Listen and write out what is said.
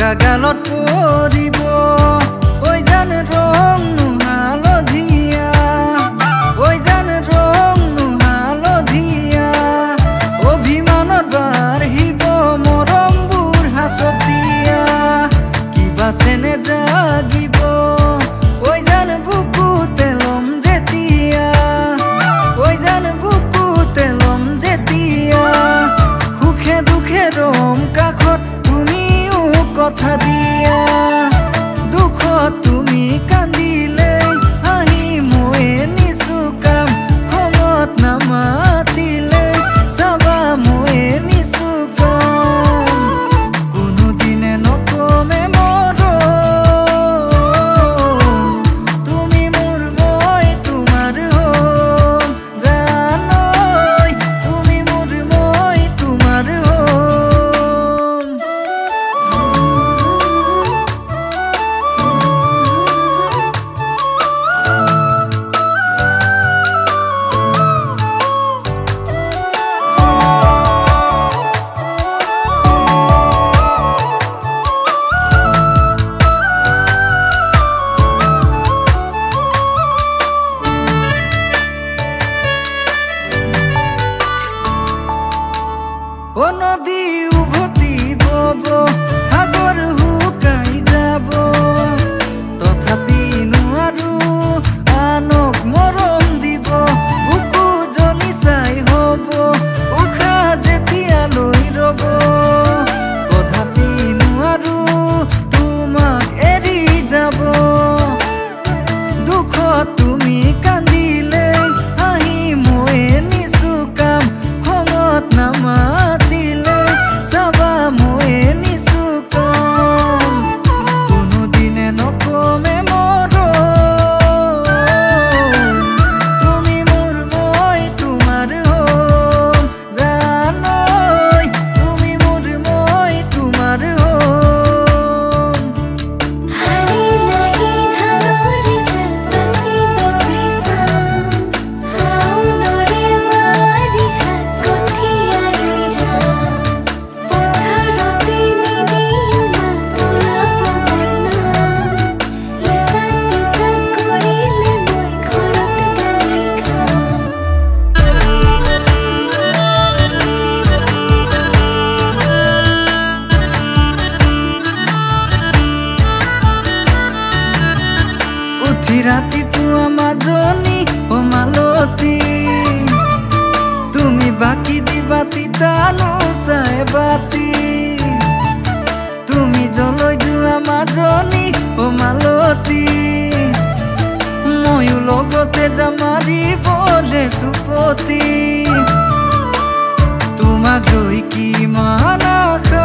বগা গালত পৰিব ঐ জান ৰং হালধীয়া ঐ জান ৰং হালধীয়া অভিমানত বাঢ়িব মৰমবোৰ হাঁচতীয়া কিবা চেনে জাগিব ঐ জান বুকুতে লম যেতিয়া ঐ জান বুকুতে লম যেতিয়া সুখে দুখে ৰম কাষত তুমিও কথা দিয়া দুখত তুমি কান্দিলে হাঁহি ময়ে নিচু কাম খঙত নামাতিলে চাবা ময়ে নিচু কাম কোনোদিনে নকমে তুমি মোৰ মই তোমাৰ হম জানৈ তুমি মোৰ মই তোমাৰ নদী উভতি বব সাগৰ শুকাই যাব তথাপি নোৱাৰো আনক মৰম দিব বুকু জ্বলি চাই হ'ব উশাহ যেতিয়া লৈ ৰব তথাপি নোৱাৰো তোমাক এৰি যাব দুখত তুমি কান্দিলে হাঁহি ময়ে নিচু কাম খঙত নামা ৰাতিপুৱা মাজনী ও মালতী তুমি বাকি দিবা তিতানো চাই বাতি তুমি জলৈ যোৱা মাজনী ও মালতী ময়ো লগতে যাম মাৰিবলে চুপতি তোমাক লৈ কিমান আশা